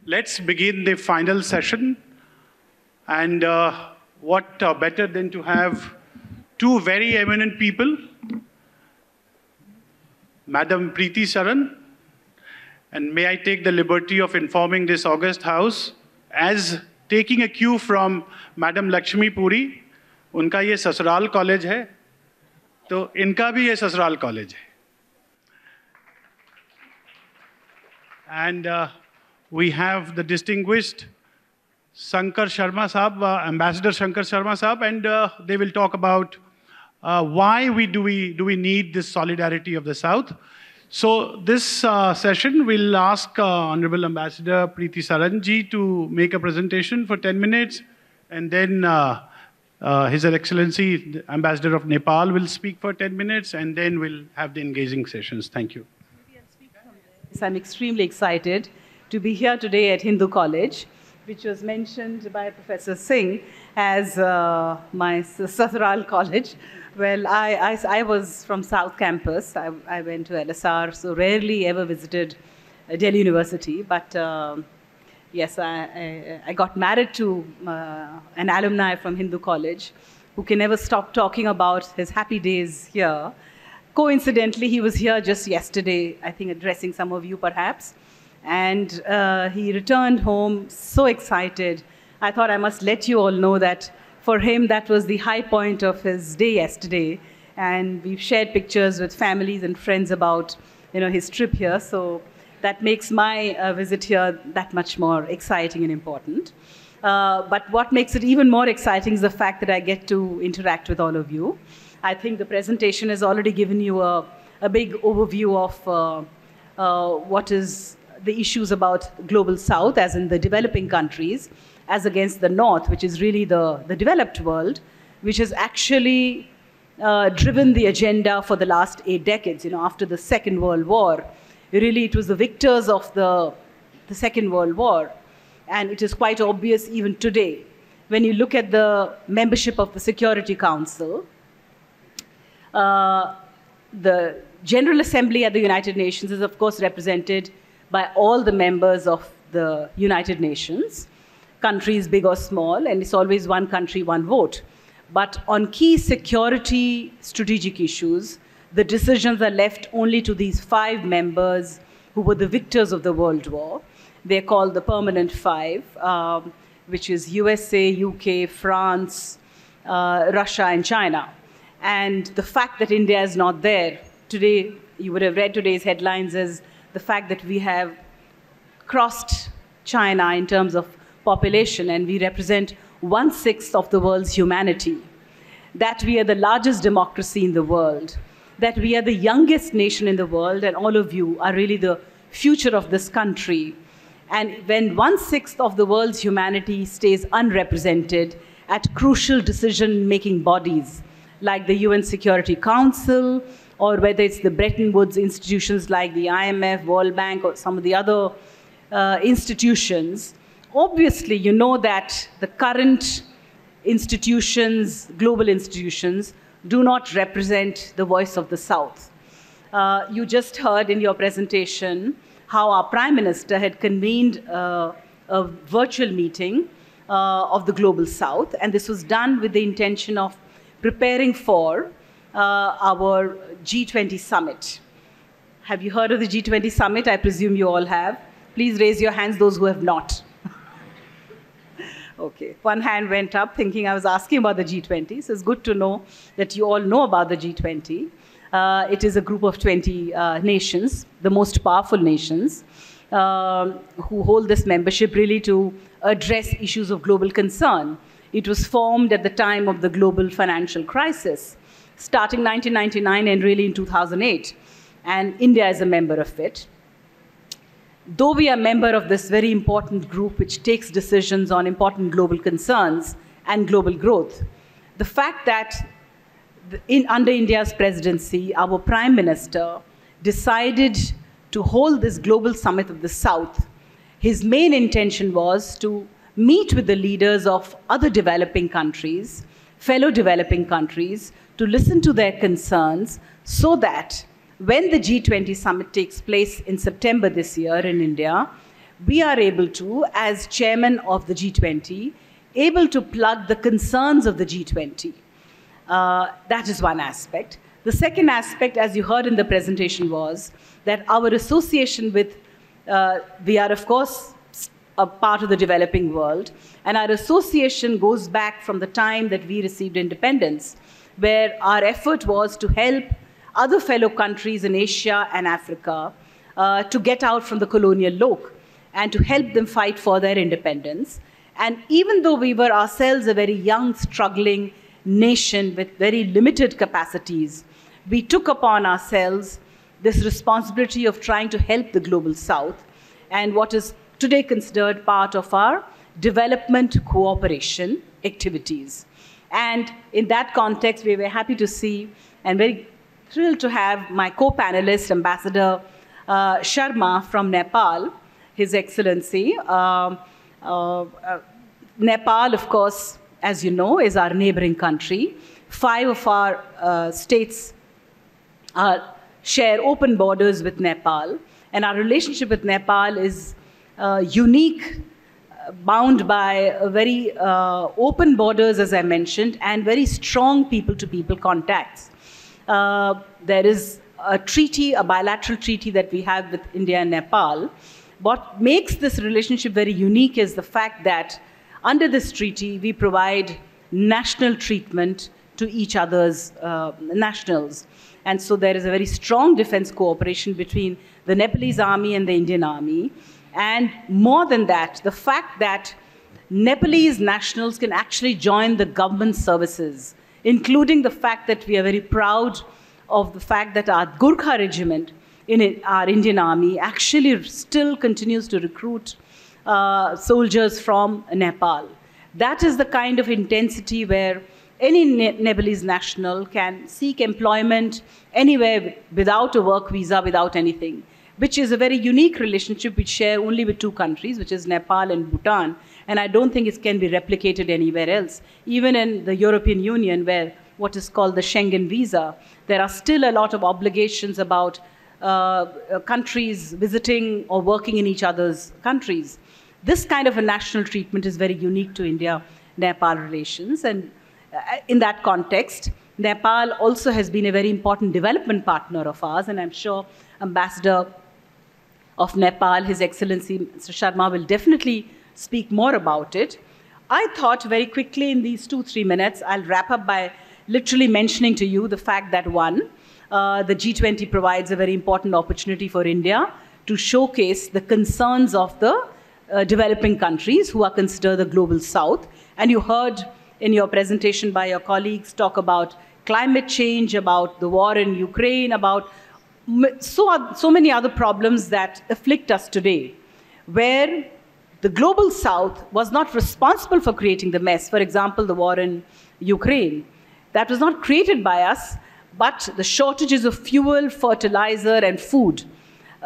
let's begin the final session. And what better than to have two very eminent people, Madam Preeti Saran, and may I take the liberty of informing this august house, as taking a cue from Madam Lakshmi Puri, उनका ये ससुराल college है, तो इनका भी ये ससुराल college है. And we have the distinguished Shankar Sharma Sahab, Ambassador Shankar Sharma Sahab, and they will talk about why do we need this solidarity of the South. So this session will ask Honorable Ambassador Preeti Saran ji to make a presentation for 10 minutes, and then His Excellency, the Ambassador of Nepal, will speak for 10 minutes, and then we'll have the engaging sessions. Thank you. I'm extremely excited to be here today at Hindu College, which was mentioned by Professor Singh as my Sasural college. Well, I was from South Campus. I went to LSR, so rarely ever visited Delhi University. But yes, I got married to an alumni from Hindu College who can never stop talking about his happy days here. Coincidentally, he was here just yesterday, I think addressing some of you perhaps. And he returned home so excited. I thought I must let you all know that for him, that was the high point of his day yesterday. And we've shared pictures with families and friends about his trip here. So that makes my visit here that much more exciting and important. But what makes it even more exciting is the fact that I get to interact with all of you. I think the presentation has already given you a big overview of what is the issues about Global South, as in the developing countries, as against the North, which is really the developed world, which has actually driven the agenda for the last 8 decades. After the Second World War, really it was the victors of the Second World War. And it is quite obvious even today, when you look at the membership of the Security Council, the General Assembly at the United Nations is, of course, represented by all the members of the United Nations, countries big or small, and it's always one country, one vote. But on key security strategic issues, the decisions are left only to these 5 members who were the victors of the World War. They're called the Permanent Five, which is USA, UK, France, Russia, and China. And the fact that India is not there, today, you would have read today's headlines as the fact that we have crossed China in terms of population, and we represent 1/6 of the world's humanity, that we are the largest democracy in the world, that we are the youngest nation in the world, and all of you are really the future of this country. And when 1/6 of the world's humanity stays unrepresented at crucial decision-making bodies, like the UN Security Council, or whether it's the Bretton Woods institutions like the IMF, World Bank, or some of the other institutions, obviously you know that the current institutions, global institutions, do not represent the voice of the South. You just heard in your presentation how our Prime Minister had convened a virtual meeting of the Global South, and this was done with the intention of preparing for our G20 summit. Have you heard of the G20 summit? I presume you all have. Please raise your hands, those who have not. Okay, one hand went up thinking I was asking about the G20. So it's good to know that you all know about the G20. It is a group of 20 nations, the most powerful nations, who hold this membership really to address issues of global concern. It was formed at the time of the global financial crisis, starting 1999 and really in 2008. And India is a member of it. Though we are a member of this very important group which takes decisions on important global concerns and global growth, the fact that under India's presidency, our Prime Minister decided to hold this global summit of the South, his main intention was to meet with the leaders of other developing countries, fellow developing countries, to listen to their concerns so that when the G20 summit takes place in September this year in India, we are able to, as chairman of the G20, able to plug the concerns of the G20. That is one aspect. The second aspect, as you heard in the presentation, was that our association with, we are of course a part of the developing world, and our association goes back from the time that we received independence, where our effort was to help other fellow countries in Asia and Africa to get out from the colonial yoke and to help them fight for their independence. And even though we were ourselves a very young, struggling nation with very limited capacities, we took upon ourselves this responsibility of trying to help the global South, and what is today considered part of our development cooperation activities. And in that context, we were happy to see and very thrilled to have my co-panelist, Ambassador Sharma from Nepal, His Excellency. Nepal, of course, as you know, is our neighboring country. 5 of our states share open borders with Nepal, and our relationship with Nepal is unique, bound by very open borders, as I mentioned, and very strong people-to-people contacts. There is a treaty, a bilateral treaty that we have with India and Nepal. What makes this relationship very unique is the fact that under this treaty, we provide national treatment to each other's nationals. And so there is a very strong defense cooperation between the Nepalese army and the Indian army. And more than that, the fact that Nepalese nationals can actually join the government services, including the fact that we are very proud of the fact that our Gurkha regiment in our Indian army actually still continues to recruit soldiers from Nepal. That is the kind of intensity where any Nepalese national can seek employment anywhere without a work visa, without anything, which is a very unique relationship we share only with 2 countries, which is Nepal and Bhutan. And I don't think it can be replicated anywhere else. Even in the European Union, where what is called the Schengen visa, there are still a lot of obligations about countries visiting or working in each other's countries. This kind of a national treatment is very unique to India-Nepal relations. And in that context, Nepal also has been a very important development partner of ours, and I'm sure Ambassador of Nepal, His Excellency Mr. Sharma, will definitely speak more about it. I thought very quickly in these 2-3 minutes, I'll wrap up by literally mentioning to you the fact that, one, the G20 provides a very important opportunity for India to showcase the concerns of the developing countries who are considered the global South. And you heard in your presentation by your colleagues talk about climate change, about the war in Ukraine, about so many other problems that afflict us today, where the global South was not responsible for creating the mess. For example, the war in Ukraine. That was not created by us, but the shortages of fuel, fertilizer, and food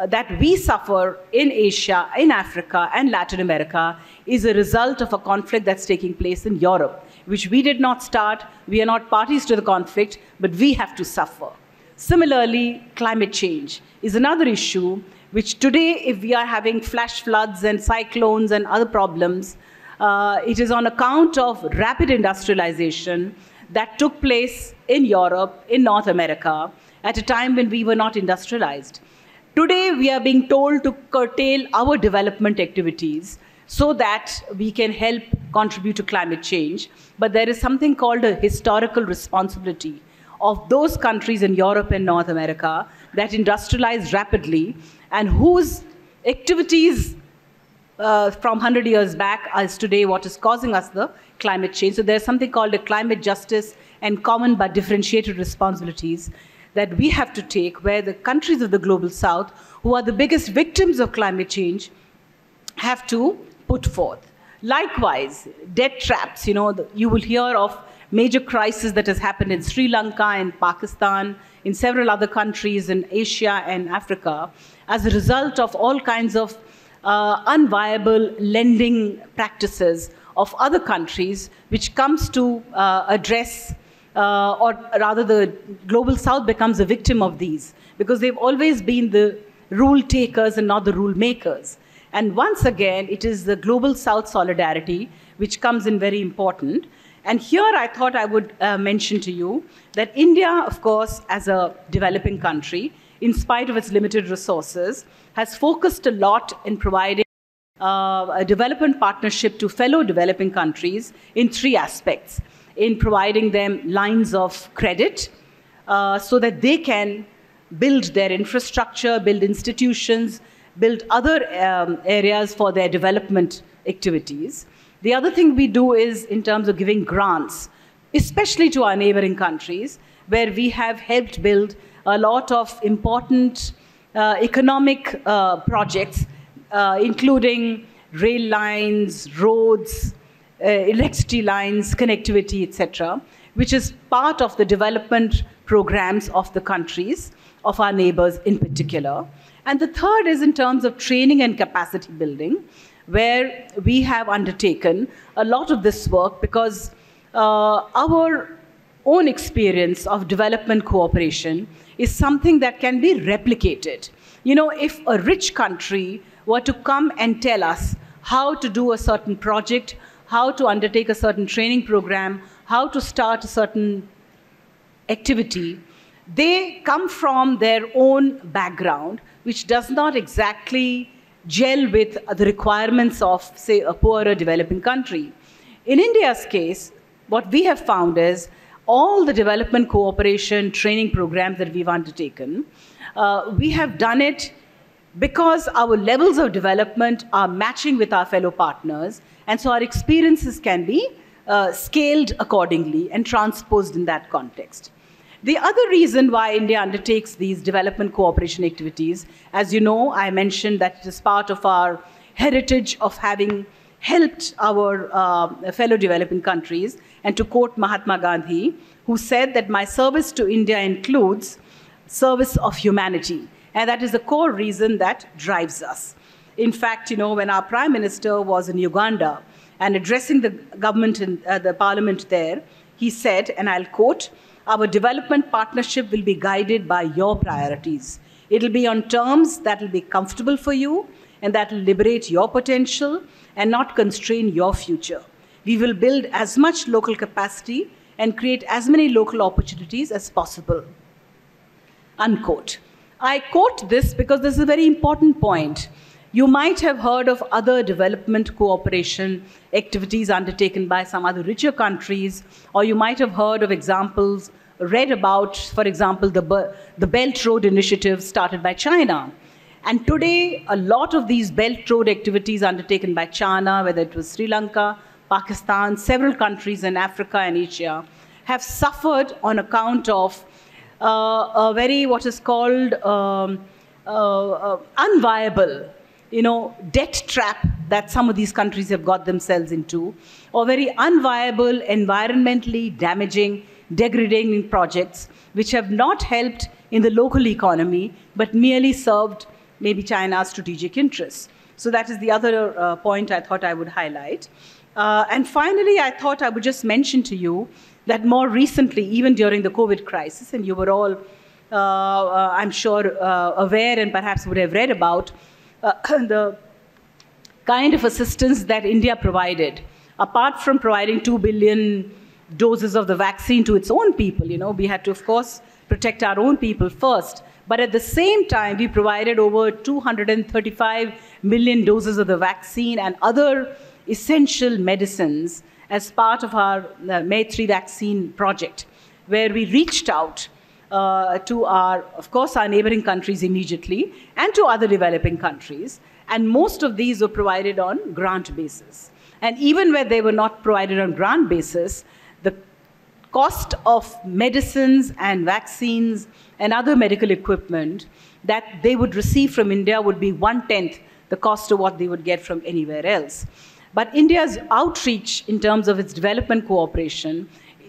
that we suffer in Asia, in Africa, and Latin America is a result of a conflict that's taking place in Europe, which we did not start. We are not parties to the conflict, but we have to suffer. Similarly, climate change is another issue which today, if we are having flash floods and cyclones and other problems, it is on account of rapid industrialization that took place in Europe, in North America, at a time when we were not industrialized. Today, we are being told to curtail our development activities so that we can help contribute to climate change. But there is something called a historical responsibility of those countries in Europe and North America that industrialized rapidly and whose activities from 100 years back is today what is causing us the climate change. So there's something called a climate justice and common but differentiated responsibilities that we have to take, where the countries of the global South, who are the biggest victims of climate change, have to put forth. Likewise, debt traps. You will hear of major crisis that has happened in Sri Lanka and Pakistan, in several other countries in Asia and Africa, as a result of all kinds of unviable lending practices of other countries, which comes to address, or rather the global South becomes a victim of these, because they've always been the rule takers and not the rule makers. And once again, it is the Global South solidarity which comes in very important. And here I thought I would mention to you that India, of course, as a developing country, in spite of its limited resources, has focused a lot in providing a development partnership to fellow developing countries in 3 aspects. In providing them lines of credit so that they can build their infrastructure, build institutions, build other areas for their development activities. The other thing we do is in terms of giving grants, especially to our neighboring countries, where we have helped build a lot of important economic projects, including rail lines, roads, electricity lines, connectivity, etc., which is part of the development programs of the countries, of our neighbors in particular. And the third is in terms of training and capacity building, where we have undertaken a lot of this work because our own experience of development cooperation is something that can be replicated. You know, if a rich country were to come and tell us how to do a certain project, how to undertake a certain training program, how to start a certain activity, they come from their own background, which does not exactly gel with the requirements of, say, a poorer developing country. In India's case, what we have found is all the development cooperation training programs that we've undertaken, we have done it because our levels of development are matching with our fellow partners, and so our experiences can be scaled accordingly and transposed in that context. The other reason why India undertakes these development cooperation activities, as you know, I mentioned that it is part of our heritage of having helped our fellow developing countries. And to quote Mahatma Gandhi, who said that my service to India includes service of humanity. And that is the core reason that drives us. In fact, you know, when our Prime Minister was in Uganda and addressing the government and the parliament there, he said, and I'll quote, "Our development partnership will be guided by your priorities. It'll be on terms that will be comfortable for you and that will liberate your potential and not constrain your future. We will build as much local capacity and create as many local opportunities as possible." Unquote. I quote this because this is a very important point. You might have heard of other development cooperation activities undertaken by some other richer countries, or you might have heard of examples, read about, for example, the Belt Road Initiative started by China. And today, a lot of these Belt Road activities undertaken by China, whether it was Sri Lanka, Pakistan, several countries in Africa and Asia, have suffered on account of a very, what is called unviable, debt trap that some of these countries have got themselves into, or very unviable, environmentally damaging, degrading projects, which have not helped in the local economy, but merely served maybe China's strategic interests. So that is the other point I thought I would highlight. And finally, I thought I would just mention to you that more recently, even during the COVID crisis, and you were all, I'm sure, aware and perhaps would have read about the kind of assistance that India provided. Apart from providing 2 billion doses of the vaccine to its own people, we had to, of course, protect our own people first. But at the same time, we provided over 235 million doses of the vaccine and other essential medicines as part of our Maitri vaccine project, where we reached out to of course, our neighboring countries immediately and to other developing countries. And most of these were provided on grant basis. And even where they were not provided on grant basis, the cost of medicines and vaccines and other medical equipment that they would receive from India would be 1/10 the cost of what they would get from anywhere else. But India's outreach in terms of its development cooperation,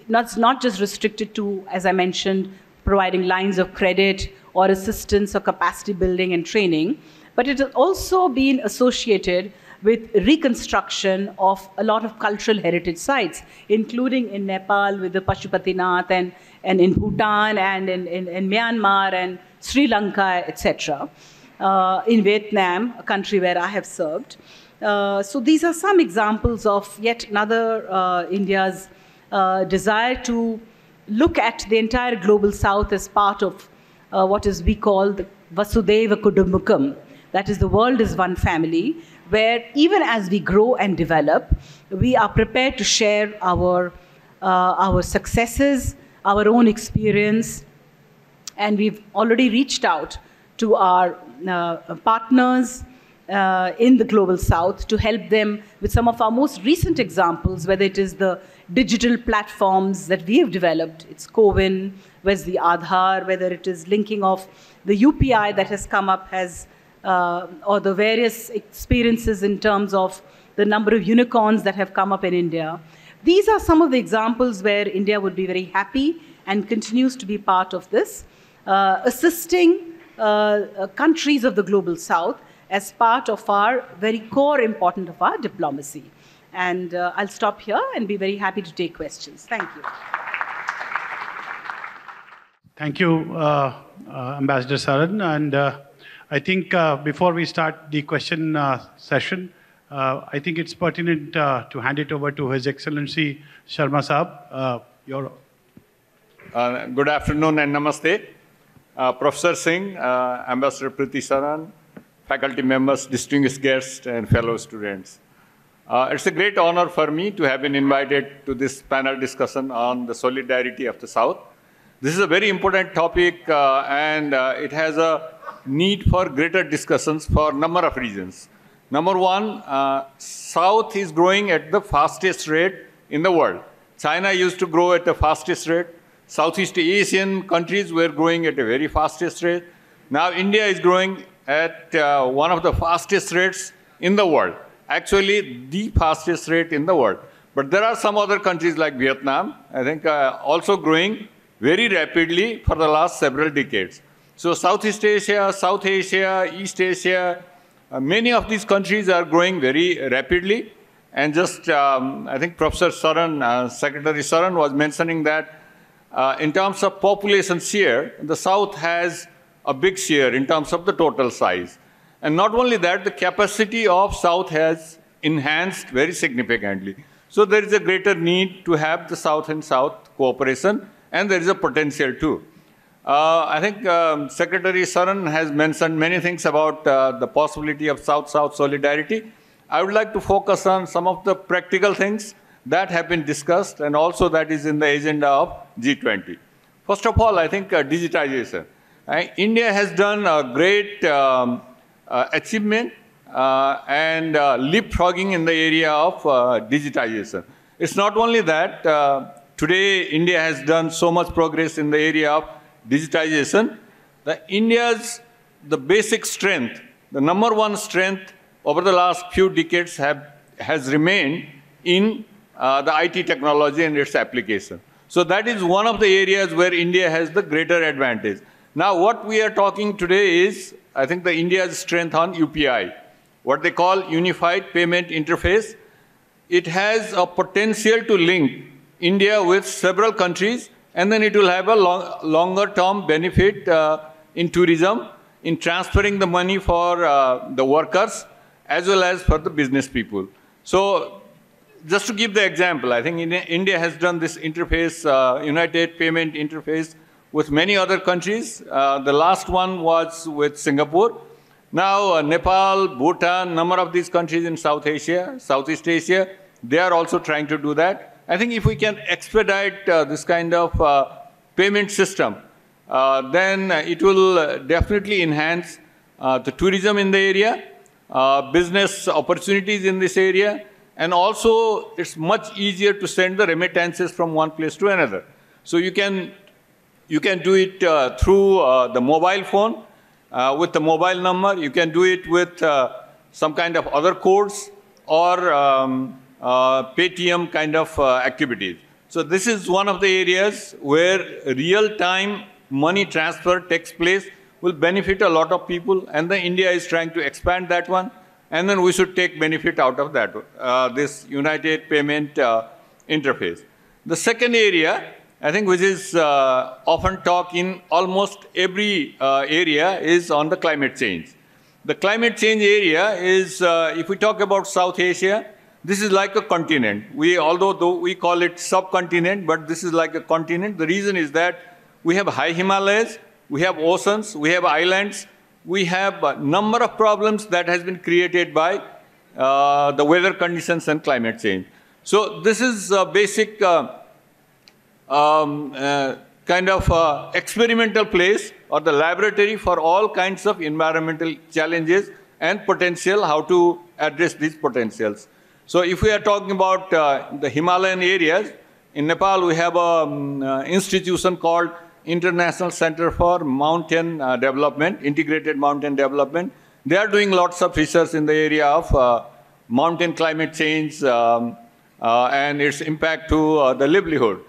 it's not just restricted to, as I mentioned, providing lines of credit or assistance or capacity building and training, but it has also been associated with reconstruction of a lot of cultural heritage sites, including in Nepal with the Pashupatinath and in Bhutan and in Myanmar and Sri Lanka, etc. in Vietnam, a country where I have served. So these are some examples of yet another India's desire to look at the entire global south as part of what is we call the Vasudhaiva Kudumbakam. That is, the world is one family, where even as we grow and develop, we are prepared to share our successes, our own experience, and we've already reached out to our partners in the Global South to help them with some of our most recent examples, whether it is the digital platforms that we have developed, it's CoWIN, where's the Aadhaar, whether it is linking of the UPI that has come up as, or the various experiences in terms of the number of unicorns that have come up in India. These are some of the examples where India would be very happy and continues to be part of this, assisting countries of the Global South as part of our very core important of our diplomacy. And I'll stop here and be very happy to take questions. Thank you. Thank you, Ambassador Saran. And I think before we start the question session, I think it's pertinent to hand it over to His Excellency Sharma Saab. Good afternoon and namaste. Professor Singh, Ambassador Preeti Saran, faculty members, distinguished guests, and fellow students. It's a great honor for me to have been invited to this panel discussion on the solidarity of the South. This is a very important topic and it has a need for greater discussions for a number of reasons. Number one, South is growing at the fastest rate in the world. China used to grow at the fastest rate. Southeast Asian countries were growing at a very fastest rate. Now India is growing at one of the fastest rates in the world. Actually, the fastest rate in the world. But there are some other countries like Vietnam, I think, also growing very rapidly for the last several decades. So Southeast Asia, South Asia, East Asia, many of these countries are growing very rapidly. And just, I think Professor Saran, Secretary Saran was mentioning that in terms of population share, the South has a big share in terms of the total size. And not only that, the capacity of South has enhanced very significantly. So there is a greater need to have the South and South cooperation, and there is a potential too. I think Secretary Saran has mentioned many things about the possibility of South-South solidarity. I would like to focus on some of the practical things that have been discussed and also that is in the agenda of G20. First of all, I think digitization. India has done a great achievement and leapfrogging in the area of digitization. It's not only that, today India has done so much progress in the area of digitization. India's basic strength, the number one strength over the last few decades has remained in the IT technology and its application. So that is one of the areas where India has the greater advantage. Now what we are talking today is, I think, India's strength on UPI, what they call Unified Payment Interface. It has a potential to link India with several countries, and then it will have a longer-term benefit in tourism, in transferring the money for the workers, as well as for the business people. So just to give the example, I think India has done this interface, United Payment Interface, with many other countries. The last one was with Singapore. Now Nepal, Bhutan, number of these countries in South Asia, Southeast Asia, they are also trying to do that. I think if we can expedite this kind of payment system, then it will definitely enhance the tourism in the area, business opportunities in this area, and also it's much easier to send the remittances from one place to another. So you can do it through the mobile phone, with the mobile number. You can do it with some kind of other codes or Paytm kind of activities. So this is one of the areas where real-time money transfer takes place, will benefit a lot of people, and then India is trying to expand that one, and then we should take benefit out of that, this United Payment Interface. The second area, I think, which is often talked in almost every area, is on the climate change. the climate change area is, if we talk about South Asia, this is like a continent. Although we call it subcontinent, but this is like a continent. The reason is that we have high Himalayas, we have oceans, we have islands, we have a number of problems that has been created by the weather conditions and climate change. So this is a basic kind of experimental place or the laboratory for all kinds of environmental challenges and potential, how to address these potentials. So if we are talking about the Himalayan areas, in Nepal we have an institution called International Center for Mountain Development, Integrated Mountain Development. They are doing lots of research in the area of mountain climate change and its impact to the livelihood.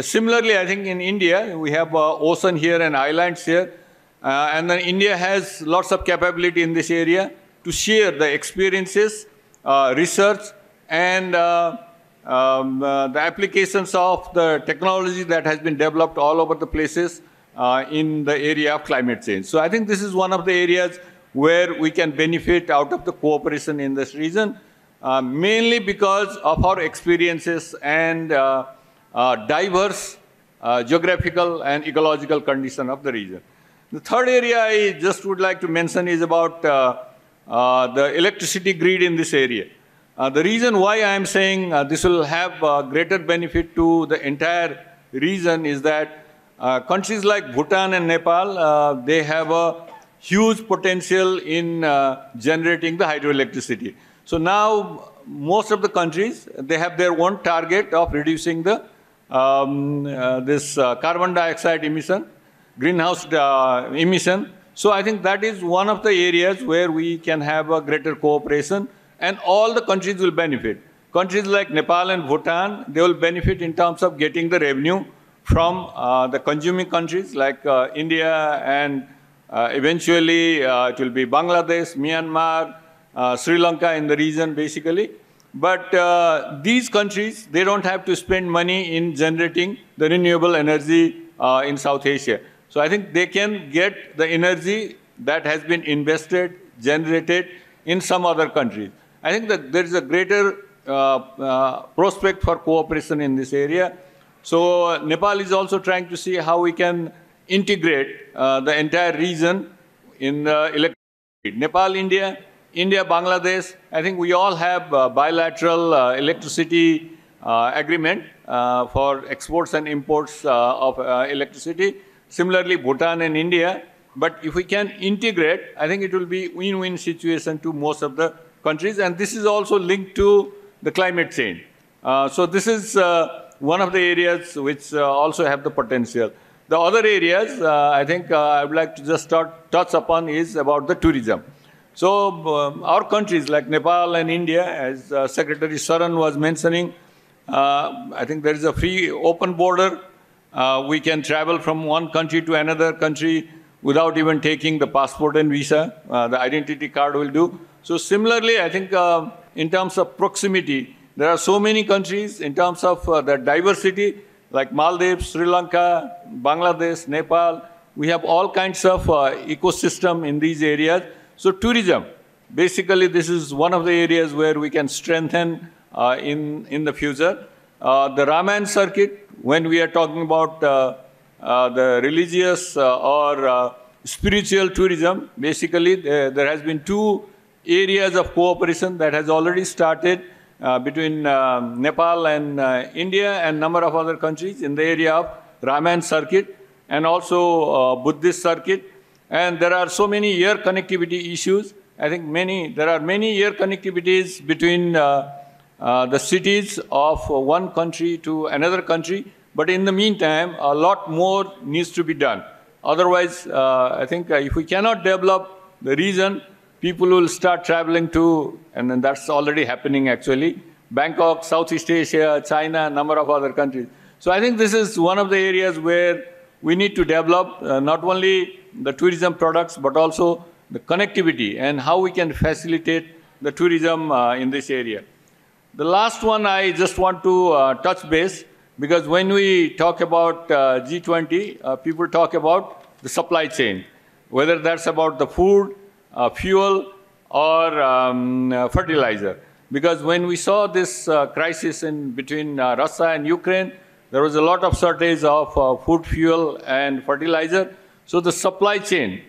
Similarly, I think in India, we have ocean here and islands here. And then India has lots of capability in this area to share the experiences, research, and the applications of the technology that has been developed all over the places in the area of climate change. So I think this is one of the areas where we can benefit out of the cooperation in this region, mainly because of our experiences and diverse geographical and ecological condition of the region. The third area I just would like to mention is about the electricity grid in this area. The reason why I am saying this will have greater benefit to the entire region is that countries like Bhutan and Nepal, they have a huge potential in generating the hydroelectricity. So now most of the countries, they have their own target of reducing the carbon dioxide emission, greenhouse emission. So I think that is one of the areas where we can have a greater cooperation and all the countries will benefit. Countries like Nepal and Bhutan, they will benefit in terms of getting the revenue from the consuming countries like India and eventually it will be Bangladesh, Myanmar, Sri Lanka in the region basically. But these countries, they don't have to spend money in generating the renewable energy in South Asia. So I think they can get the energy that has been invested, generated in some other countries. I think that there is a greater prospect for cooperation in this area. So Nepal is also trying to see how we can integrate the entire region in the electricity. Nepal, India, Bangladesh, I think we all have bilateral electricity agreement for exports and imports of electricity. Similarly, Bhutan and India. But if we can integrate, I think it will be win-win situation to most of the countries. And this is also linked to the climate change. So this is one of the areas which also have the potential. The other areas, I think I would like to just touch upon is about the tourism. So our countries like Nepal and India, as Secretary Saran was mentioning, I think there is a free open border. We can travel from one country to another country without even taking the passport and visa. The identity card will do. So similarly, I think in terms of proximity, there are so many countries in terms of the diversity, like Maldives, Sri Lanka, Bangladesh, Nepal. We have all kinds of ecosystem in these areas. So tourism, basically this is one of the areas where we can strengthen in the future. The Ramayana circuit, when we are talking about the religious or spiritual tourism, basically there has been two areas of cooperation that has already started between Nepal and India and number of other countries in the area of Ramayana circuit and also Buddhist circuit. And there are so many air connectivity issues. I think there are many air connectivities between the cities of one country to another country. But in the meantime, a lot more needs to be done. Otherwise, I think if we cannot develop the region, people will start traveling to, and then that's already happening actually, Bangkok, Southeast Asia, China, a number of other countries. So I think this is one of the areas where we need to develop not only the tourism products, but also the connectivity and how we can facilitate the tourism in this area. The last one I just want to touch base, because when we talk about G20, people talk about the supply chain, whether that's about the food, fuel or fertilizer. Because when we saw this crisis between Russia and Ukraine, there was a lot of shortage of food, fuel, and fertilizer. So the supply chain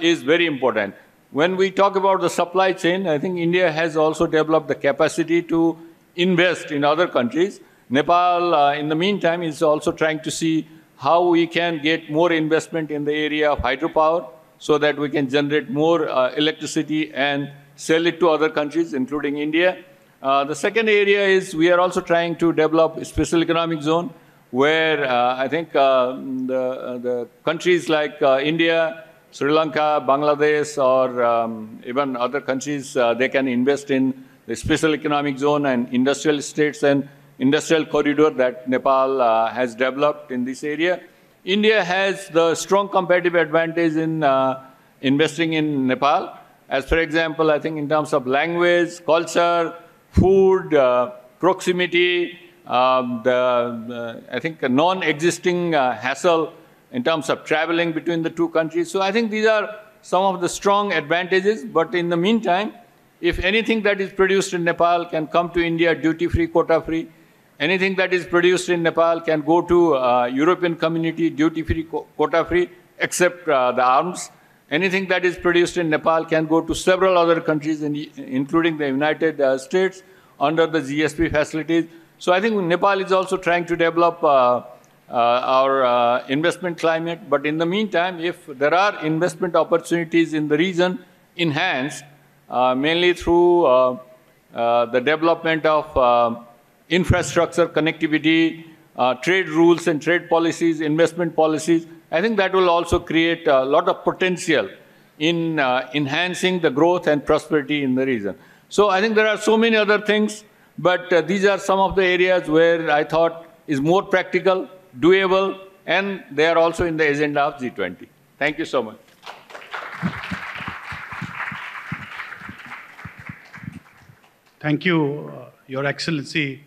is very important. When we talk about the supply chain, I think India has also developed the capacity to invest in other countries. Nepal, in the meantime, is also trying to see how we can get more investment in the area of hydropower so that we can generate more electricity and sell it to other countries, including India. The second area is we are also trying to develop a special economic zone where I think the countries like India, Sri Lanka, Bangladesh, or even other countries, they can invest in the special economic zone and industrial estates and industrial corridor that Nepal has developed in this area. India has the strong competitive advantage in investing in Nepal. As for example, I think in terms of language, culture, food, proximity, I think a non-existing hassle in terms of traveling between the two countries. So I think these are some of the strong advantages. But in the meantime, if anything that is produced in Nepal can come to India duty-free, quota-free, anything that is produced in Nepal can go to European community duty-free, quota-free, except the arms. Anything that is produced in Nepal can go to several other countries, including the United States, under the GSP facilities. So I think Nepal is also trying to develop our investment climate. But in the meantime, if there are investment opportunities in the region enhanced, mainly through the development of infrastructure, connectivity, trade rules and trade policies, investment policies, I think that will also create a lot of potential in enhancing the growth and prosperity in the region. So I think there are so many other things, but these are some of the areas where I thought is more practical, doable, and they are also in the agenda of G20. Thank you so much. Thank you, Your Excellency,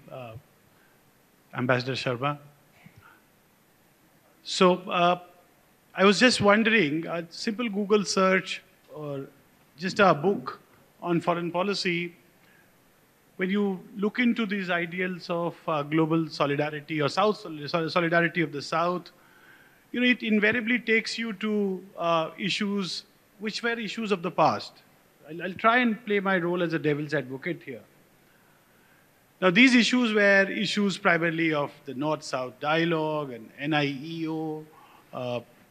Ambassador Sharma. So I was just wondering, a simple Google search or just a book on foreign policy, when you look into these ideals of global solidarity or solidarity of the South, you know, it invariably takes you to issues which were issues of the past. I'll try and play my role as a devil's advocate here. Now, these issues were issues primarily of the North-South dialogue and NIEO,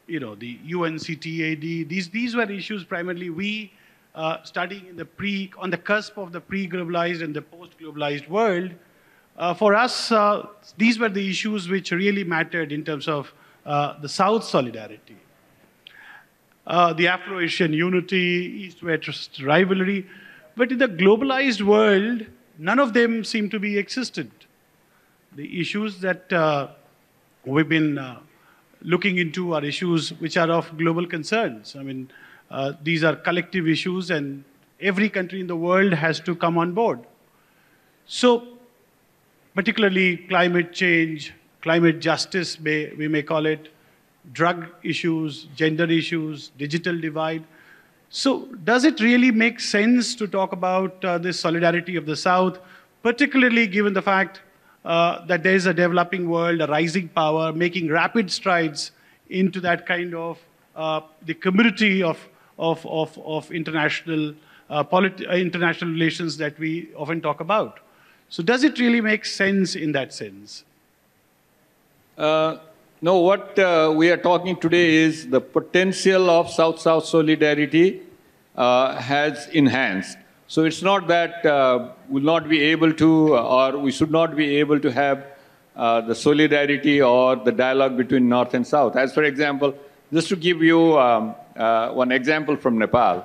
you know, the UNCTAD. These were issues primarily we studying in the on the cusp of the pre-globalized and the post-globalized world. For us, these were the issues which really mattered in terms of the South solidarity. The Afro-Asian unity, East-West rivalry. But in the globalized world, none of them seem to be existent. The issues that we've been looking into are issues which are of global concerns. I mean, these are collective issues and every country in the world has to come on board. So, particularly climate change, climate justice, we may call it, drug issues, gender issues, digital divide. So does it really make sense to talk about this solidarity of the South, particularly given the fact that there is a developing world, a rising power, making rapid strides into that kind of the community of international international relations that we often talk about? So does it really make sense in that sense? No, what we are talking today is the potential of South-South solidarity has enhanced. So it's not that we'll not be able to, or we should not be able to have the solidarity or the dialogue between North and South. As for example, just to give you one example from Nepal,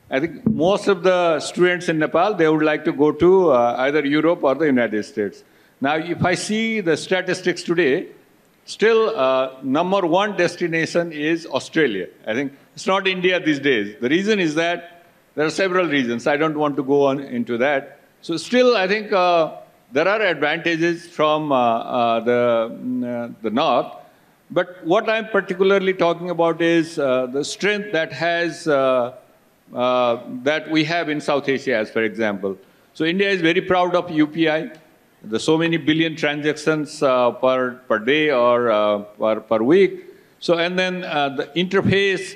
I think most of the students in Nepal, they would like to go to either Europe or the United States. Now, if I see the statistics today, still #1 destination is Australia. I think it's not India these days. The reason is that there are several reasons. I don't want to go on into that. So still, I think there are advantages from the North. But what I'm particularly talking about is the strength that has that we have in South Asia, as for example. So India is very proud of UPI. There's so many billion transactions per day or per week. So, and then the interface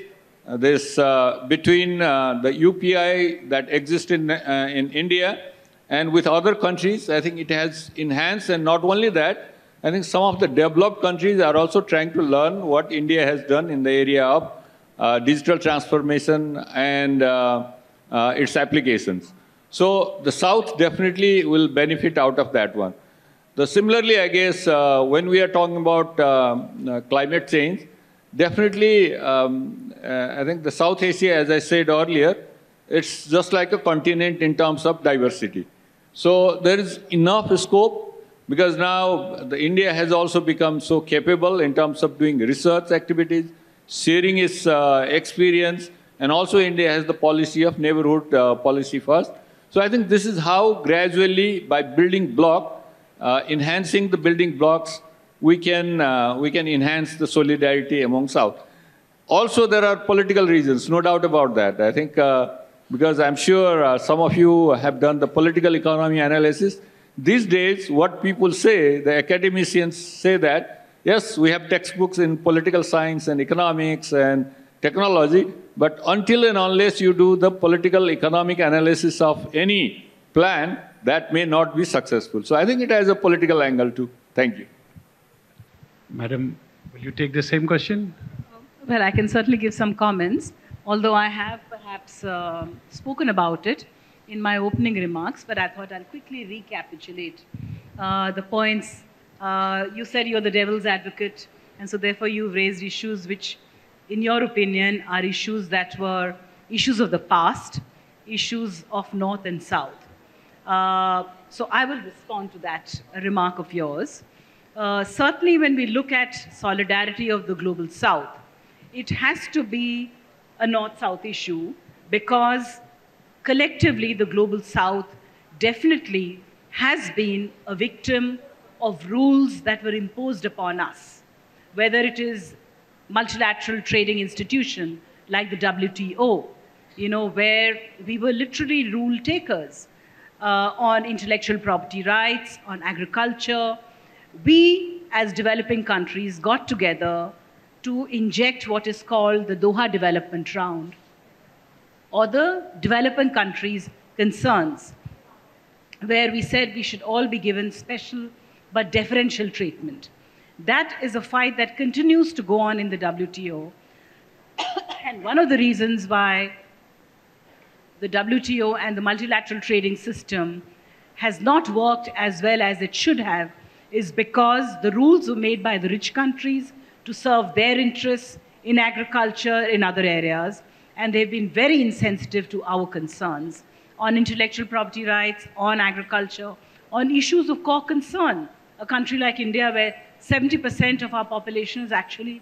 between the UPI that exists in India and with other countries, I think it has enhanced. And not only that, I think some of the developed countries are also trying to learn what India has done in the area of digital transformation and its applications. So the South definitely will benefit out of that one. Similarly, I guess, when we are talking about climate change, definitely, I think the South Asia, as I said earlier, it's just like a continent in terms of diversity. So there is enough scope, because now India has also become so capable in terms of doing research activities, sharing its experience, and also India has the policy of neighborhood policy first. So I think this is how gradually, by building block, enhancing the building blocks, we can enhance the solidarity among South. Also, there are political reasons, no doubt about that. I think because I'm sure some of you have done the political economy analysis. These days, what people say, the academicians say that, yes, we have textbooks in political science and economics and technology, but until and unless you do the political economic analysis of any plan, that may not be successful. So I think it has a political angle too. Thank you. Madam, will you take the same question? Well, I can certainly give some comments, although I have perhaps spoken about it in my opening remarks, but I thought I'll quickly recapitulate the points. You said you're the devil's advocate, and so therefore you've raised issues which, in your opinion, are issues that were issues of the past, issues of North and South. So I will respond to that remark of yours. Certainly when we look at solidarity of the global South, it has to be a North-South issue, because collectively the global South definitely has been a victim of rules that were imposed upon us, whether it is multilateral trading institution like the WTO, where we were literally rule takers on intellectual property rights, on agriculture. We, as developing countries, got together to inject what is called the Doha Development Round, or the developing countries' concerns, where we said we should all be given special but differential treatment. That is a fight that continues to go on in the WTO. And one of the reasons why the WTO and the multilateral trading system has not worked as well as it should have is because the rules were made by the rich countries to serve their interests in agriculture, in other areas, and they've been very insensitive to our concerns on intellectual property rights, on agriculture, on issues of core concern. A country like India, where 70% of our population is actually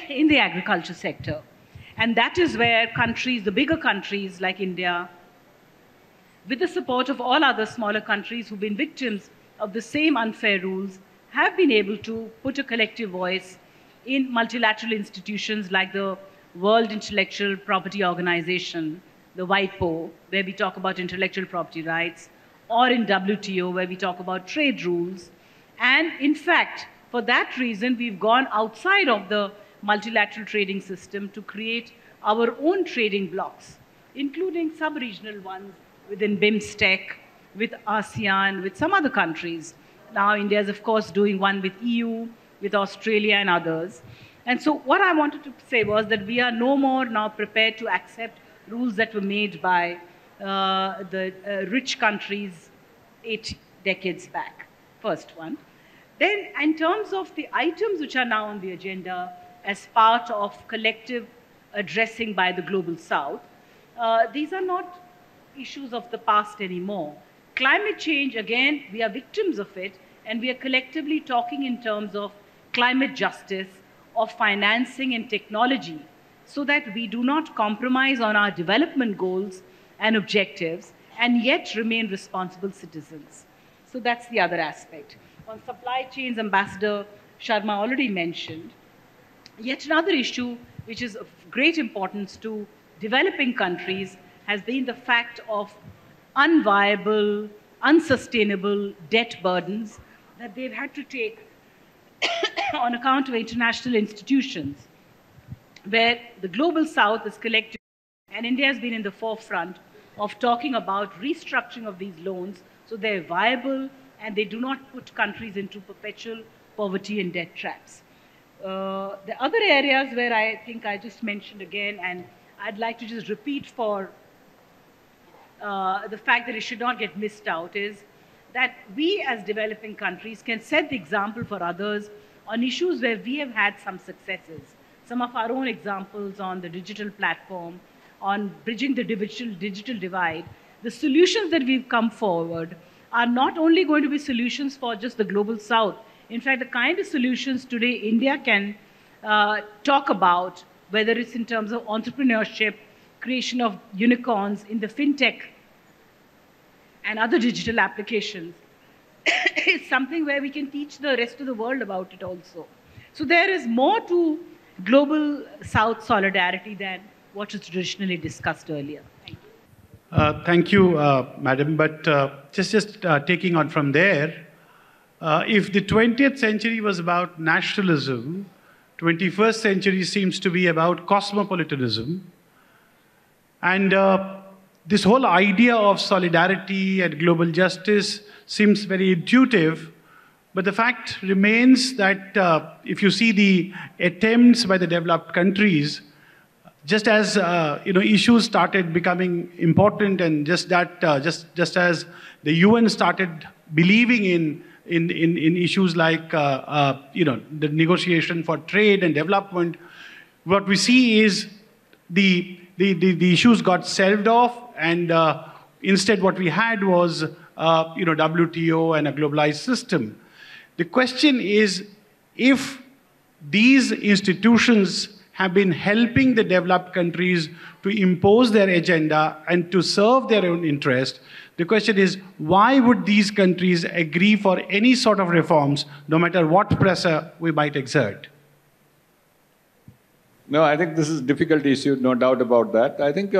in the agriculture sector. And that is where countries, the bigger countries like India, with the support of all other smaller countries who've been victims of the same unfair rules, have been able to put a collective voice in multilateral institutions like the World Intellectual Property Organization, the WIPO, where we talk about intellectual property rights, or in WTO, where we talk about trade rules. And in fact, for that reason, we've gone outside of the multilateral trading system to create our own trading blocks, including sub-regional ones within BIMSTEC, with ASEAN, with some other countries. Now, India is, of course, doing one with EU, with Australia and others. And so what I wanted to say was that we are no more now prepared to accept rules that were made by the rich countries 8 decades back. First one. Then, in terms of the items which are now on the agenda as part of collective addressing by the Global South, these are not issues of the past anymore. Climate change, again, we are victims of it, and we are collectively talking in terms of climate justice, of financing and technology, so that we do not compromise on our development goals and objectives, and yet remain responsible citizens. So that's the other aspect. On supply chains, Ambassador Sharma already mentioned. Yet another issue which is of great importance to developing countries has been the fact of unviable, unsustainable debt burdens that they've had to take on account of international institutions, where the global south is collective, and India has been in the forefront of talking about restructuring of these loans so they're viable and they do not put countries into perpetual poverty and debt traps. The other areas where I think I just mentioned again, and I'd like to just repeat for the fact that it should not get missed out, is that we as developing countries can set the example for others on issues where we have had some successes. Some of our own examples on the digital platform, on bridging the digital divide. The solutions that we've come forward are not only going to be solutions for just the global south. In fact, the kind of solutions today India can talk about, whether it's in terms of entrepreneurship, creation of unicorns in the fintech and other digital applications, is something where we can teach the rest of the world about it also. So there is more to global South solidarity than what was traditionally discussed earlier. Thank you, Madam. But just taking on from there, if the 20th century was about nationalism, 21st century seems to be about cosmopolitanism. And this whole idea of solidarity and global justice seems very intuitive, but the fact remains that if you see the attempts by the developed countries, just as issues started becoming important, and just as the UN started believing in issues like the negotiation for trade and development, what we see is the issues got shelved off, and instead what we had was WTO and a globalized system. The question is, if these institutions have been helping the developed countries to impose their agenda and to serve their own interest, the question is, why would these countries agree for any sort of reforms, no matter what pressure we might exert? No, I think this is a difficult issue, no doubt about that. I think,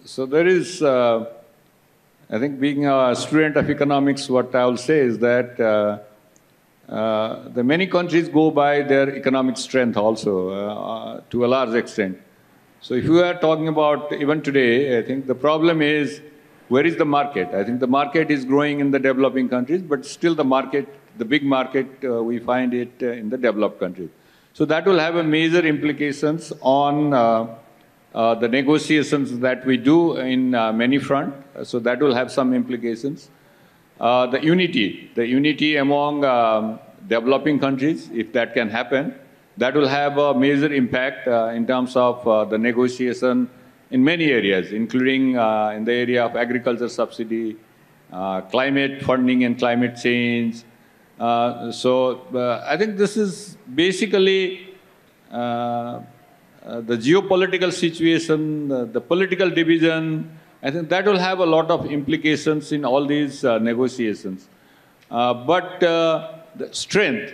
so there is, I think being a student of economics, what I will say is that the many countries go by their economic strength also, to a large extent. So if you are talking about even today, I think the problem is, where is the market? I think the market is growing in the developing countries, but still the market, the big market, we find it in the developed countries. So that will have a major implications on the negotiations that we do in many fronts. So that will have some implications. The unity among developing countries, if that can happen, that will have a major impact in terms of the negotiation in many areas, including in the area of agriculture subsidy, climate funding and climate change. So I think this is basically the geopolitical situation, the political division. I think that will have a lot of implications in all these negotiations. But the strength,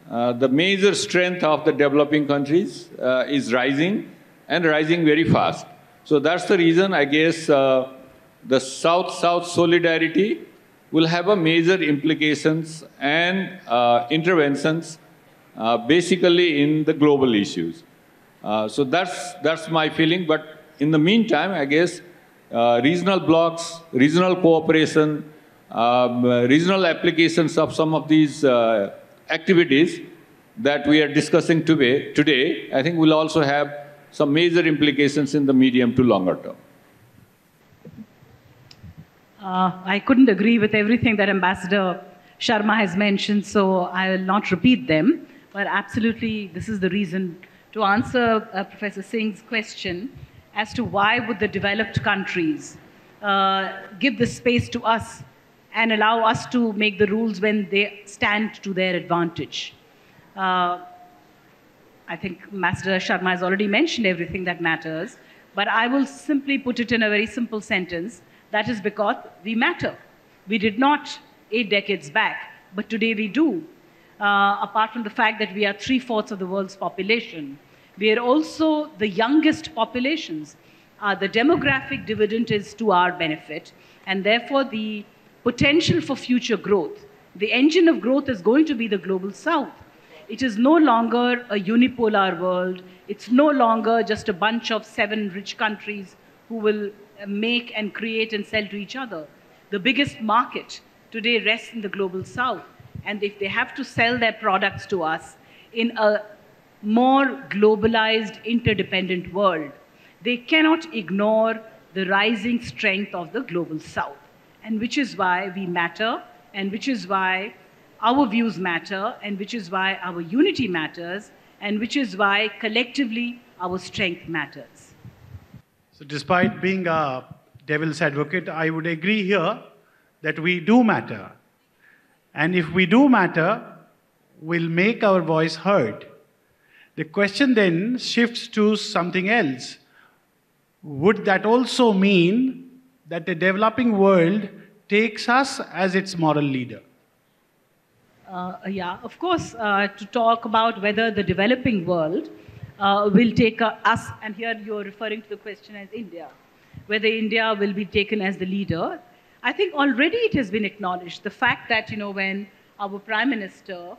the major strength of the developing countries is rising, and rising very fast. So that's the reason, I guess, the South-South solidarity will have a major implications and interventions basically in the global issues. So that's my feeling. But in the meantime, I guess, regional blocks, regional cooperation, regional applications of some of these activities that we are discussing today, I think will also have some major implications in the medium to longer term. I couldn't agree with everything that Ambassador Sharma has mentioned, so I will not repeat them. But absolutely, this is the reason to answer Professor Singh's question as to why would the developed countries give the space to us and allow us to make the rules when they stand to their advantage. I think Ambassador Sharma has already mentioned everything that matters, but I will simply put it in a very simple sentence. That is because we matter. We did not 8 decades back, but today we do. Apart from the fact that we are 3/4 of the world's population, We are also the youngest populations. The demographic dividend is to our benefit, and therefore the potential for future growth, the engine of growth is going to be the global south. It is no longer a unipolar world. It's no longer just a bunch of 7 rich countries who will make and create and sell to each other. The biggest market today rests in the global south. And if they have to sell their products to us in a more globalized, interdependent world, they cannot ignore the rising strength of the global south. And which is why we matter, and which is why our views matter, and which is why our unity matters, and which is why collectively our strength matters. So despite being a devil's advocate, I would agree here that we do matter. And if we do matter, we'll make our voice heard. The question then shifts to something else. Would that also mean that the developing world takes us as its moral leader? Yeah, of course, to talk about whether the developing world will take us, and here you're referring to the question as India, whether India will be taken as the leader. I think already it has been acknowledged, the fact that, when our Prime Minister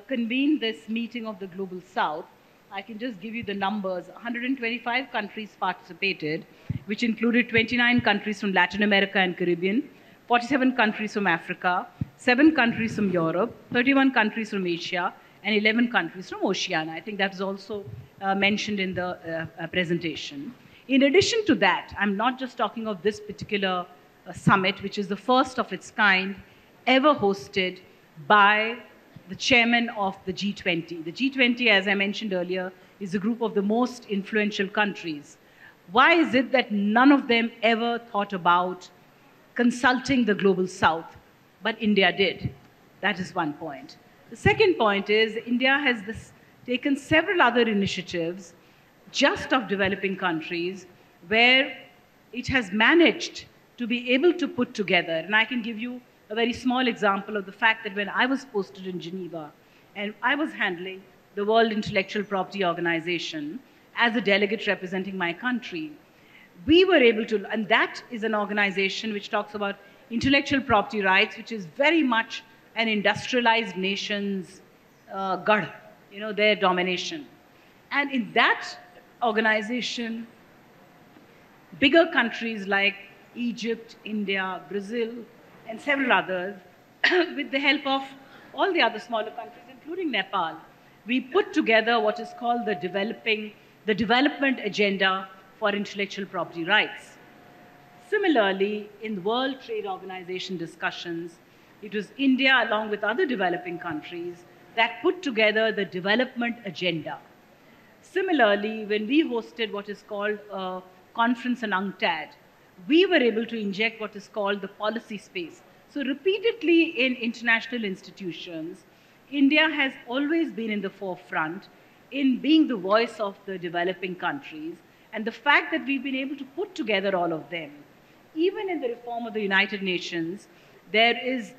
convened this meeting of the Global South, I can just give you the numbers. 125 countries participated, which included 29 countries from Latin America and Caribbean, 47 countries from Africa, 7 countries from Europe, 31 countries from Asia, and 11 countries from Oceania. I think that is also mentioned in the presentation. In addition to that, I'm not just talking of this particular summit, which is the first of its kind ever hosted by the chairman of the G20. The G20, as I mentioned earlier, is a group of the most influential countries. Why is it that none of them ever thought about consulting the Global South, but India did? That is one point. The second point is India has taken several other initiatives just of developing countries where it has managed to be able to put together, and I can give you a very small example of the fact that when I was posted in Geneva and I was handling the World Intellectual Property Organization as a delegate representing my country, we were able to, and that is an organization which talks about intellectual property rights, which is very much an industrialized nation's gad, their domination. And in that organization, bigger countries like Egypt, India, Brazil, and several others, with the help of all the other smaller countries, including Nepal, we put together what is called the development agenda for intellectual property rights. Similarly, in the World Trade Organization discussions, it was India, along with other developing countries, that put together the development agenda. Similarly, when we hosted what is called a conference on UNCTAD, we were able to inject what is called the policy space. So repeatedly in international institutions, India has always been in the forefront in being the voice of the developing countries. And the fact that we've been able to put together all of them, even in the reform of the United Nations, there is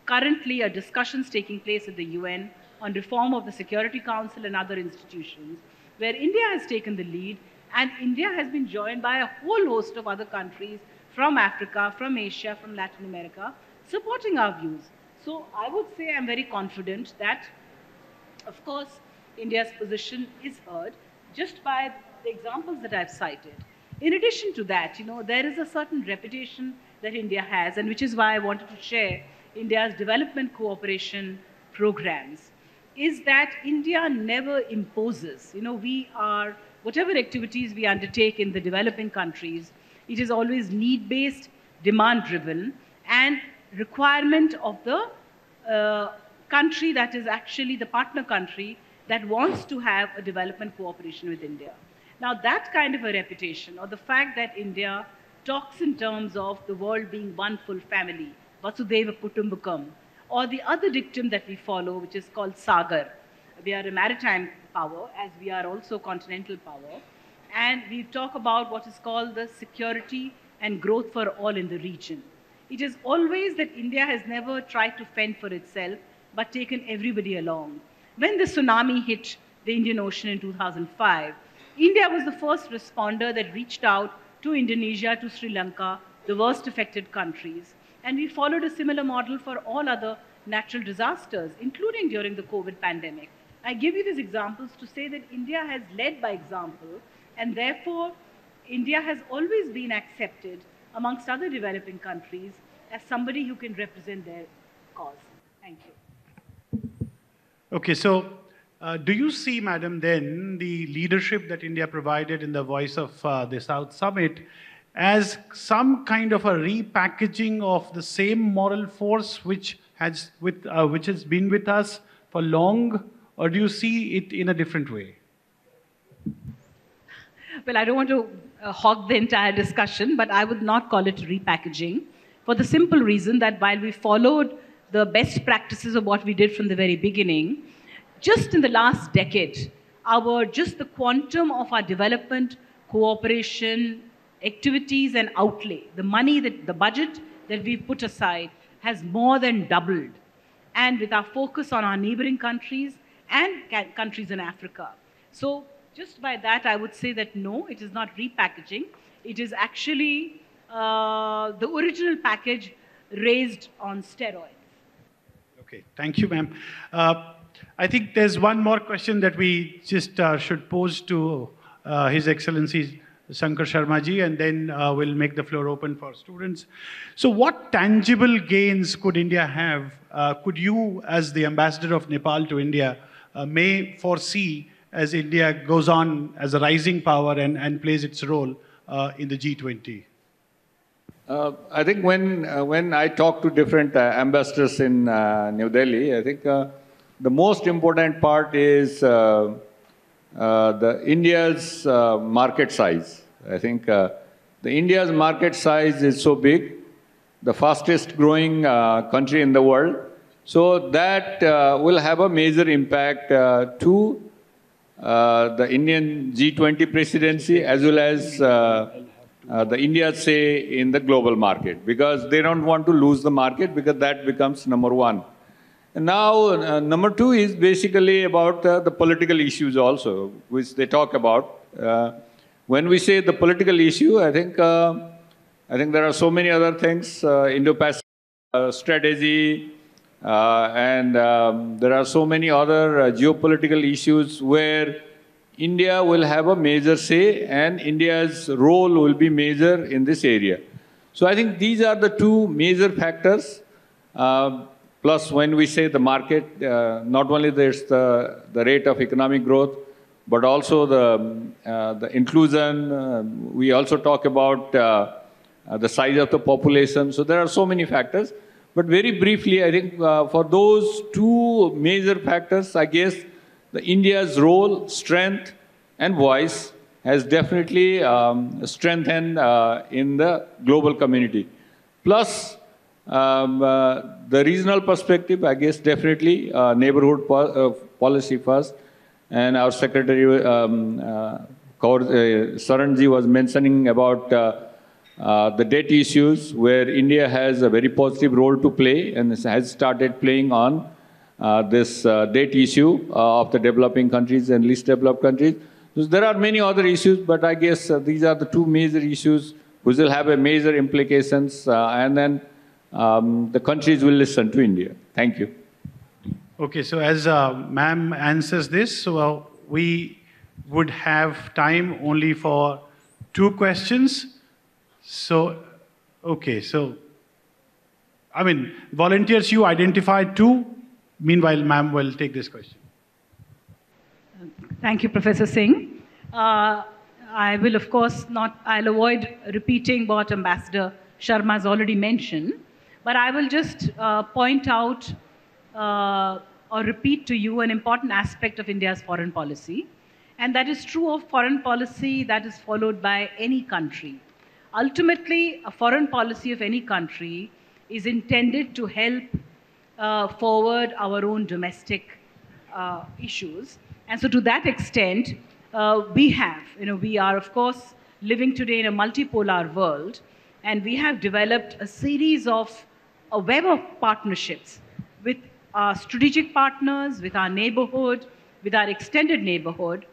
currently a discussions taking place at the UN on reform of the Security Council and other institutions, where India has taken the lead, and India has been joined by a whole host of other countries from Africa, from Asia, from Latin America, supporting our views. So I would say I'm very confident that, of course, India's position is heard just by the examples that I've cited. In addition to that, there is a certain reputation that India has, and which is why I wanted to share India's development cooperation programs, is that India never imposes. Whatever activities we undertake in the developing countries, it is always need-based, demand-driven, and requirement of the country that is actually the partner country that wants to have a development cooperation with India. Now, that kind of a reputation, or the fact that India talks in terms of the world being one full family, Vasudhaiva Kutumbakam, or the other dictum that we follow, which is called Sagar. We are a maritime power, as we are also continental power, and we talk about what is called the security and growth for all in the region. It is always that India has never tried to fend for itself, but taken everybody along. When the tsunami hit the Indian Ocean in 2005, India was the first responder that reached out to Indonesia, to Sri Lanka, the worst affected countries. And we followed a similar model for all other natural disasters, including during the COVID pandemic. I give you these examples to say that India has led by example, and therefore India has always been accepted amongst other developing countries as somebody who can represent their cause. Thank you. Okay, so do you see, Madam, then the leadership that India provided in the Voice of the South Summit as some kind of a repackaging of the same moral force which has been with us for long, or do you see it in a different way? Well, I don't want to hog the entire discussion, but I would not call it repackaging for the simple reason that while we followed the best practices of what we did from the very beginning, just in the last decade, just the quantum of our development, cooperation, activities and outlay, the budget that we put aside has more than doubled. And with our focus on our neighboring countries and countries in Africa. So just by that, I would say that no, it is not repackaging. It is actually the original package raised on steroids. Okay, thank you, ma'am. I think there's one more question that we just should pose to His Excellency Shankar Sharma ji, and then we'll make the floor open for students. So what tangible gains could India have? Could you, as the ambassador of Nepal to India, may foresee as India goes on as a rising power and plays its role in the G20? I think when I talk to different ambassadors in New Delhi, I think the most important part is the India's market size. I think the India's market size is so big, the fastest growing country in the world. So that will have a major impact to the Indian G20 presidency as well as the India's say in the global market, because they don't want to lose the market, because that becomes number one. And now, number two is basically about the political issues also, which they talk about. When we say the political issue, I think there are so many other things, Indo-Pacific strategy, and there are so many other geopolitical issues where India will have a major say and India's role will be major in this area. So I think these are the two major factors. Plus, when we say the market, not only there's the rate of economic growth, but also the inclusion. We also talk about the size of the population. So there are so many factors. But very briefly, I think for those two major factors, I guess the India's role, strength, and voice has definitely strengthened in the global community. Plus, the regional perspective, I guess definitely neighborhood policy first. And our Secretary Saran ji was mentioning about the debt issues, where India has a very positive role to play and has started playing on this debt issue of the developing countries and least developed countries. So there are many other issues, but I guess these are the two major issues which will have a major implications, and then the countries will listen to India. Thank you. Okay, so as ma'am answers this, so we would have time only for 2 questions. So, okay, so, I mean, volunteers, you identified 2. Meanwhile, ma'am will take this question. Thank you, Professor Singh. I will, of course, I'll avoid repeating what Ambassador Sharma has already mentioned, but I will just point out or repeat to you an important aspect of India's foreign policy. And that is true of foreign policy that is followed by any country. Ultimately, a foreign policy of any country is intended to help forward our own domestic issues. And so to that extent, we are, of course, living today in a multipolar world, and we have developed a series of a web of partnerships with our strategic partners, with our neighborhood, with our extended neighborhood,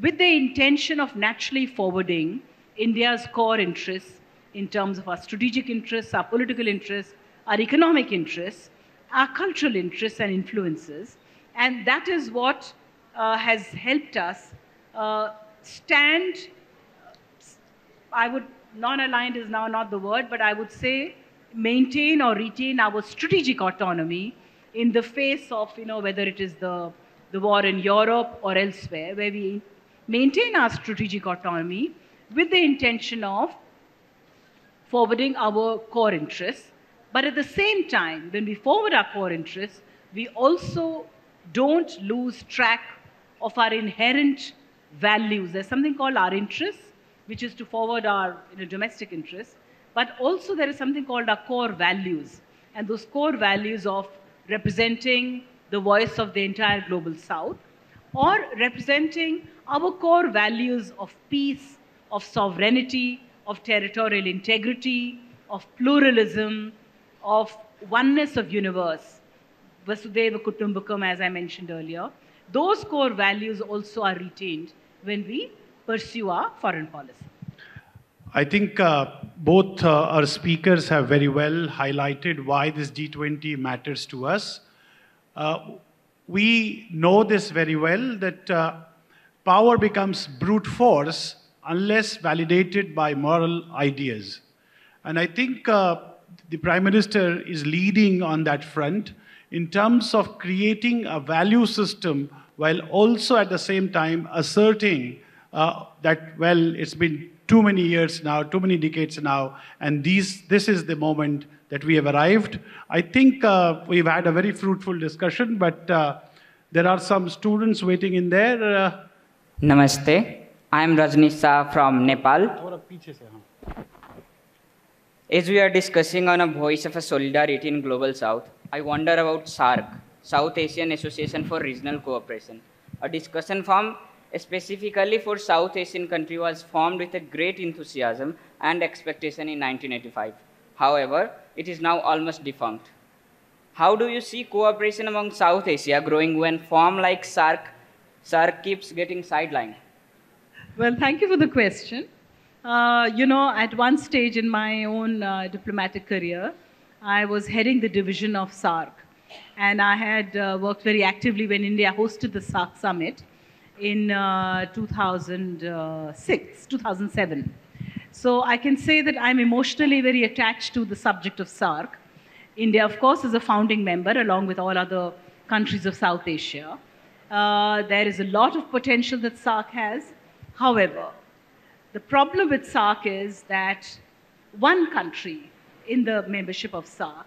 with the intention of naturally forwarding India's core interests in terms of our strategic interests, our political interests, our economic interests, our cultural interests and influences. And that is what has helped us stand, I would, non-aligned is now not the word, but I would say maintain or retain our strategic autonomy in the face of, whether it is the war in Europe or elsewhere, where we maintain our strategic autonomy with the intention of forwarding our core interests. But at the same time, when we forward our core interests, we also don't lose track of our inherent values. There's something called our interests, which is to forward our domestic interests, but also there is something called our core values. And those core values of representing the voice of the entire global South, or representing our core values of peace, of sovereignty, of territorial integrity, of pluralism, of oneness of universe, Vasudeva Kutumbakam, as I mentioned earlier. Those core values also are retained when we pursue our foreign policy. I think both our speakers have very well highlighted why this G20 matters to us. We know this very well, that power becomes brute force unless validated by moral ideas. And I think the Prime Minister is leading on that front in terms of creating a value system while also at the same time asserting that, well, it's been too many years now, too many decades now, and this is the moment that we have arrived. I think we've had a very fruitful discussion, but there are some students waiting in there. Namaste. I am Rajnish Shah from Nepal. As we are discussing on a voice of a solidarity in Global South, I wonder about SARC, South Asian Association for Regional Cooperation. A discussion forum specifically for South Asian country was formed with a great enthusiasm and expectation in 1985. However, it is now almost defunct. How do you see cooperation among South Asia growing when form like SARC keeps getting sidelined? Well, thank you for the question. At one stage in my own diplomatic career, I was heading the division of SARC. And I had worked very actively when India hosted the SARC summit in 2007. So I can say that I'm emotionally very attached to the subject of SARC. India, of course, is a founding member along with all other countries of South Asia. There is a lot of potential that SARC has. However, the problem with SARC is that one country in the membership of SARC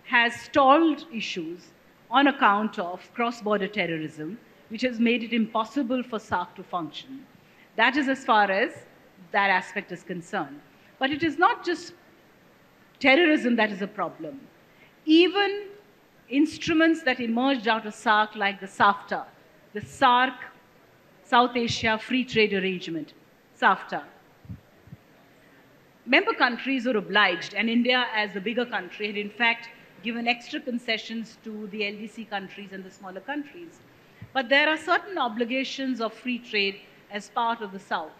has stalled issues on account of cross-border terrorism, which has made it impossible for SARC to function. That is as far as that aspect is concerned. But it is not just terrorism that is a problem. Even instruments that emerged out of SARC, like the SAFTA, the SARC South Asia Free Trade Arrangement, SAFTA. Member countries were obliged, and India as the bigger country had in fact given extra concessions to the LDC countries and the smaller countries. But there are certain obligations of free trade as part of the South,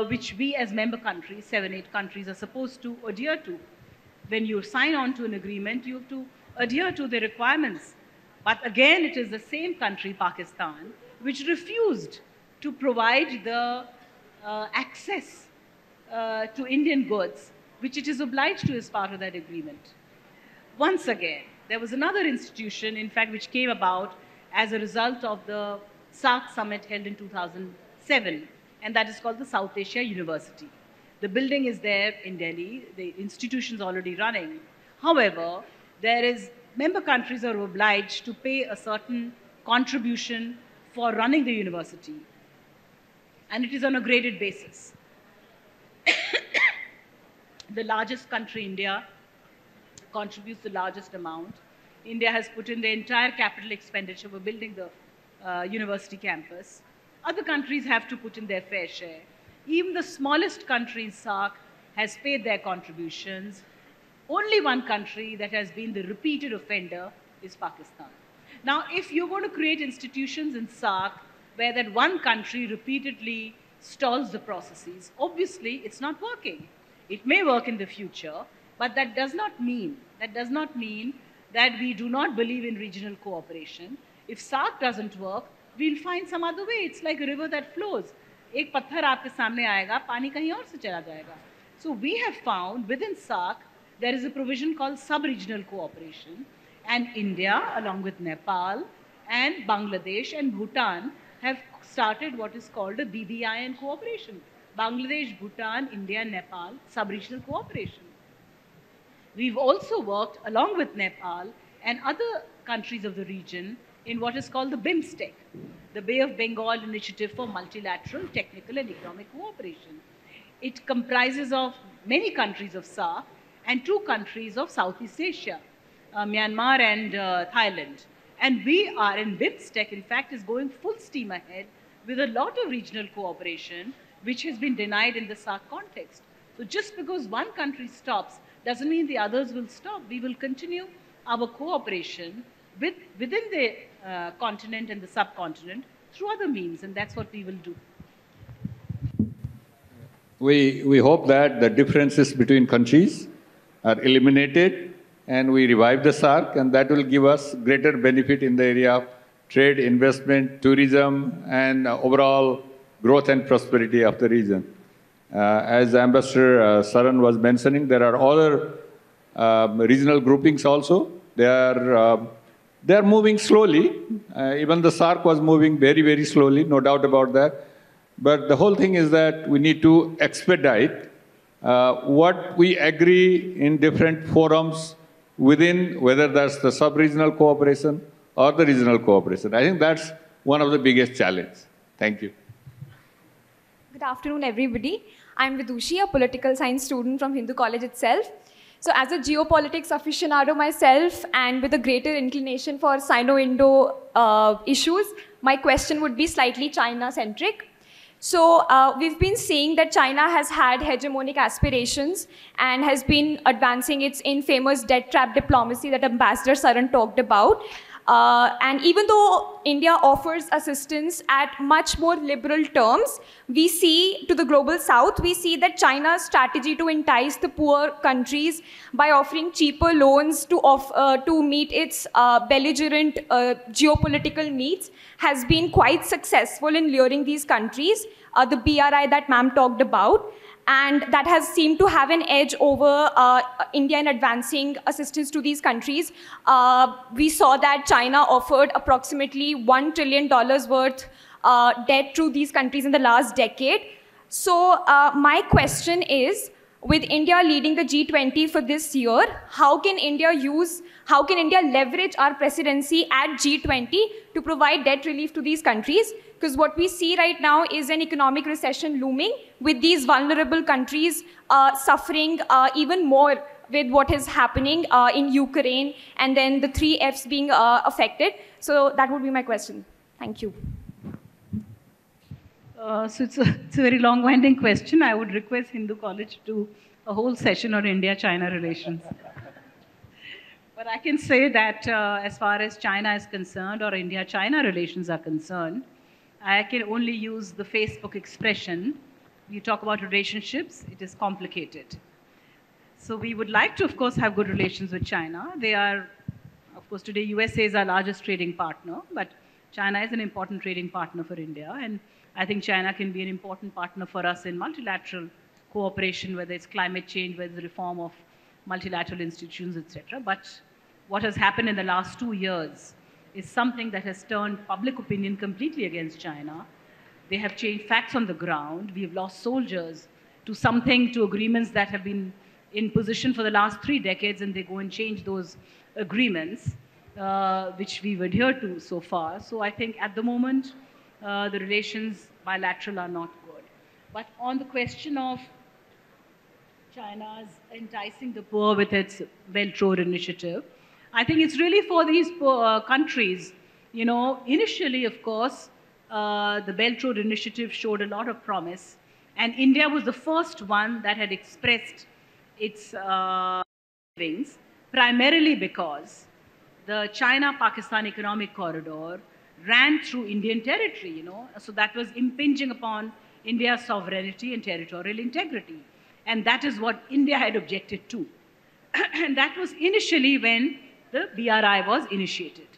which we as member countries, 7, 8 countries, are supposed to adhere to. When you sign on to an agreement, you have to adhere to the requirements. But again, it is the same country, Pakistan, which refused to provide the access to Indian goods, which it is obliged to as part of that agreement. Once again, there was another institution, in fact, which came about as a result of the SARC summit held in 2007, and that is called the South Asia University. The building is there in Delhi, the institution is already running. However, member countries are obliged to pay a certain contribution for running the university, and it is on a graded basis. The largest country, India, contributes the largest amount. India has put in the entire capital expenditure for building the university campus. Other countries have to put in their fair share. Even the smallest country in SARC has paid their contributions. Only one country that has been the repeated offender is Pakistan. Now, if you're going to create institutions in SAARC where that one country repeatedly stalls the processes, obviously it's not working. It may work in the future, but that does not mean that we do not believe in regional cooperation. If SAARC doesn't work, we'll find some other way. It's like a river that flows. एक पत्थर आपके सामने आएगा, पानी कहीं और से चला जाएगा. So we have found within SAARC there is a provision called sub-regional cooperation, and India, along with Nepal and Bangladesh and Bhutan, have started what is called a BBIN cooperation. Bangladesh, Bhutan, India, Nepal, sub-regional cooperation. We've also worked along with Nepal and other countries of the region in what is called the BIMSTEC, the Bay of Bengal Initiative for Multilateral Technical and Economic Cooperation. It comprises of many countries of SAARC and 2 countries of Southeast Asia, Myanmar and Thailand. And we are in BIMSTEC, in fact, is going full steam ahead with a lot of regional cooperation, which has been denied in the SAARC context. So just because one country stops doesn't mean the others will stop. We will continue our cooperation within the continent and the subcontinent through other means, and that's what we will do. We hope that the differences between countries are eliminated and we revive the SAARC, and that will give us greater benefit in the area of trade, investment, tourism, and overall growth and prosperity of the region. As Ambassador Saran was mentioning, there are other regional groupings also. They are moving slowly. Even the SAARC was moving very, very slowly, no doubt about that. But the whole thing is that we need to expedite what we agree in different forums within, whether that's the sub-regional cooperation or the regional cooperation. I think that's one of the biggest challenges. Thank you. Good afternoon, everybody. I'm Vidushi, a political science student from Hindu College itself. So as a geopolitics aficionado myself, and with a greater inclination for Sino-Indo issues, my question would be slightly China-centric. So we've been seeing that China has had hegemonic aspirations and has been advancing its infamous debt trap diplomacy that Ambassador Saran talked about. And even though India offers assistance at much more liberal terms, we see to the global south, we see that China's strategy to entice the poor countries by offering cheaper loans to meet its belligerent geopolitical needs has been quite successful in luring these countries, the BRI that ma'am talked about. And that has seemed to have an edge over India in advancing assistance to these countries. We saw that China offered approximately $1 trillion worth debt to these countries in the last decade. So my question is, with India leading the G20 for this year, how can India leverage our presidency at G20 to provide debt relief to these countries? Because what we see right now is an economic recession looming, with these vulnerable countries suffering even more with what is happening in Ukraine, and then the 3 Fs being affected. So that would be my question. Thank you. So it's a very long-winding question. I would request Hindu College to do a whole session on India-China relations. But I can say that as far as China is concerned, or India-China relations are concerned, I can only use the Facebook expression. You talk about relationships, it is complicated. So we would like to, of course, have good relations with China. They are, of course, today USA is our largest trading partner, but China is an important trading partner for India. And I think China can be an important partner for us in multilateral cooperation, whether it's climate change, whether it's reform of multilateral institutions, etc. But what has happened in the last 2 years is something that has turned public opinion completely against China. They have changed facts on the ground. We have lost soldiers to agreements that have been in position for the last 3 decades, and they go and change those agreements, which we've adhered to so far. So I think at the moment, the relations bilateral are not good. But on the question of China's enticing the poor with its Belt Road Initiative, I think it's really for these poor countries. You know, initially, of course, the Belt Road Initiative showed a lot of promise, and India was the first one that had expressed its cravings, primarily because the China-Pakistan economic corridor ran through Indian territory, you know, so that was impinging upon India's sovereignty and territorial integrity. And that is what India had objected to. And that was initially when the BRI was initiated.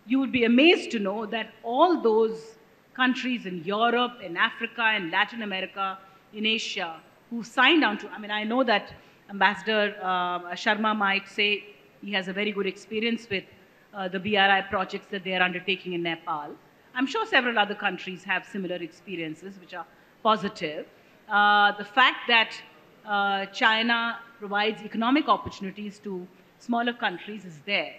You would be amazed to know that all those countries in Europe, in Africa, in Latin America, in Asia, who signed on to, I mean, I know that Ambassador Sharma might say he has a very good experience with the BRI projects that they are undertaking in Nepal. I'm sure several other countries have similar experiences which are positive. The fact that China provides economic opportunities to smaller countries is there.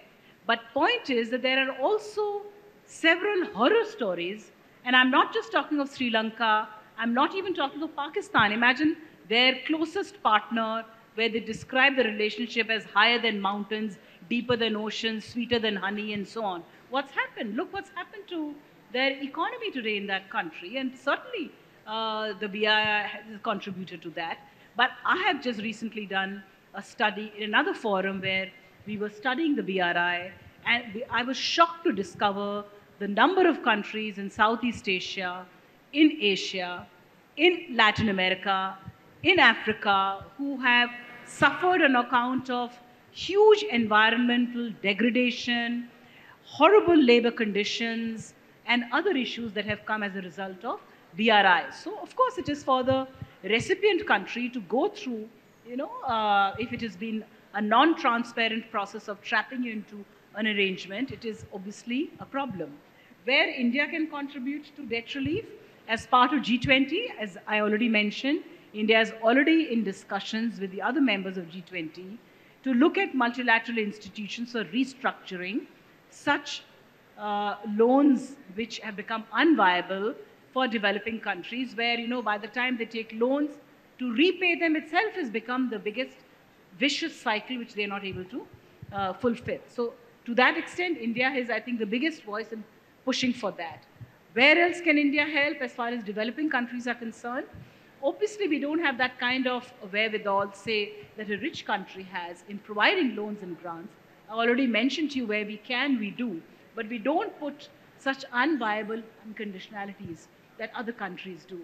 But point is that there are also several horror stories, and I'm not just talking of Sri Lanka, I'm not even talking of Pakistan. Imagine their closest partner, where they describe the relationship as higher than mountains, deeper than oceans, sweeter than honey, and so on. What's happened? Look what's happened to their economy today in that country, and certainly the BRI has contributed to that. But I have just recently done a study in another forum where we were studying the BRI, and I was shocked to discover the number of countries in Southeast Asia, in Asia, in Latin America, in Africa, who have suffered on account of huge environmental degradation, horrible labor conditions, and other issues that have come as a result of BRI. So, of course, it is for the recipient country to go through, you know, if it has been a non-transparent process of trapping you into an arrangement, it is obviously a problem. Where India can contribute to debt relief as part of G20, as I already mentioned, India is already in discussions with the other members of G20 to look at multilateral institutions for restructuring such loans which have become unviable for developing countries, where, you know, by the time they take loans, to repay them itself has become the biggest vicious cycle which they are not able to fulfill. So to that extent, India is, I think, the biggest voice in pushing for that. Where else can India help as far as developing countries are concerned? Obviously, we don't have that kind of wherewithal, say, that a rich country has in providing loans and grants. I already mentioned to you where we can, we do. But we don't put such unviable unconditionalities that other countries do.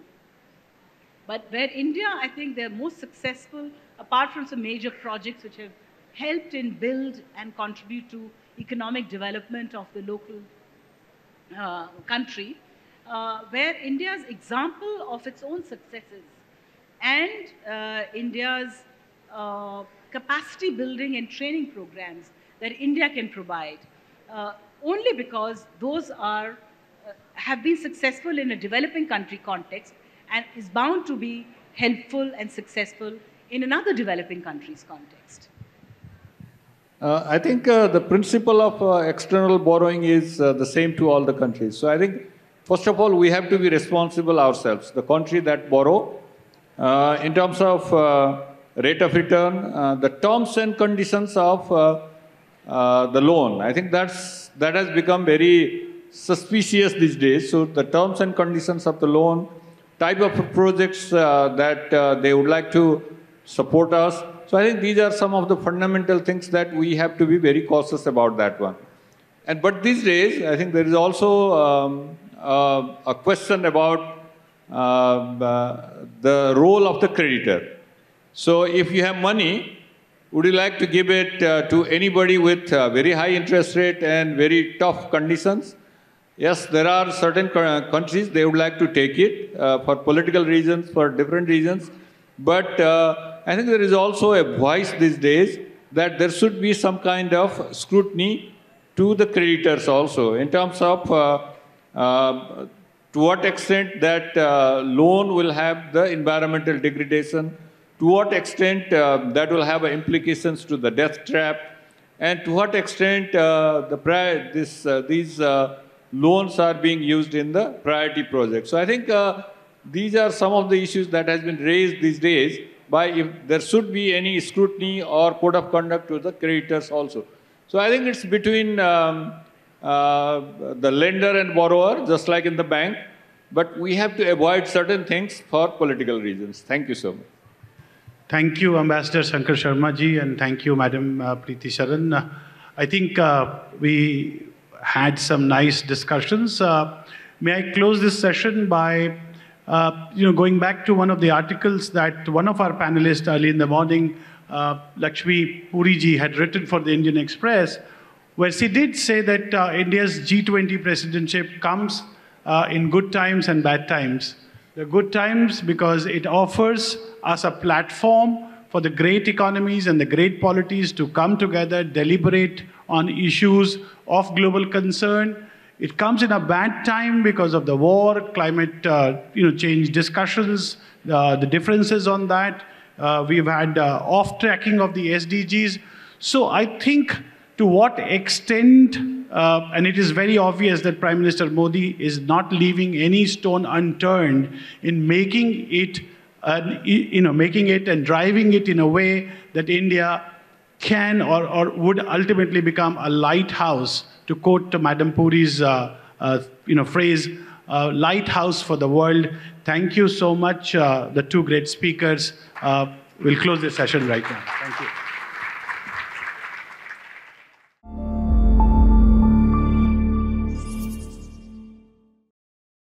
But where India, I think they're most successful, apart from some major projects which have helped in build and contribute to economic development of the local country, where India's example of its own successes and India's capacity building and training programs that India can provide, only because those are, have been successful in a developing country context and is bound to be helpful and successful in another developing country's context. I think the principle of external borrowing is the same to all the countries. So I think, first of all, we have to be responsible ourselves, the country that borrow. In terms of rate of return, the terms and conditions of the loan, I think that has become very suspicious these days. So the terms and conditions of the loan, type of projects that they would like to support us. So I think these are some of the fundamental things that we have to be very cautious about that one. But these days, I think there is also a question about the role of the creditor. So if you have money, would you like to give it to anybody with very high interest rate and very tough conditions? Yes, there are certain countries, they would like to take it for political reasons, for different reasons. But I think there is also a voice these days that there should be some kind of scrutiny to the creditors also, in terms of to what extent that loan will have the environmental degradation, to what extent that will have implications to the death trap, and to what extent these loans are being used in the priority projects. So I think these are some of the issues that has been raised these days by if there should be any scrutiny or code of conduct to the creditors also. So I think it's between the lender and borrower, just like in the bank, but we have to avoid certain things for political reasons. Thank you so much. Thank you, Ambassador Shankar Sharma ji, and thank you, Madam Preeti Saran. I think we had some nice discussions. May I close this session by going back to one of the articles that one of our panelists early in the morning, Lakshmi Puriji, had written for the Indian Express, where she did say that India's G20 presidency comes in good times and bad times. The good times because it offers us a platform for the great economies and the great polities to come together, deliberate on issues of global concern. It comes in a bad time because of the war, climate change discussions, the differences on that. We've had off-tracking of the SDGs. So I think to what extent, and it is very obvious that Prime Minister Modi is not leaving any stone unturned in making it and driving it in a way that India can or would ultimately become a lighthouse, to quote Madam Puri's phrase, lighthouse for the world. Thank you so much, the two great speakers. We'll close this session right now. Thank you.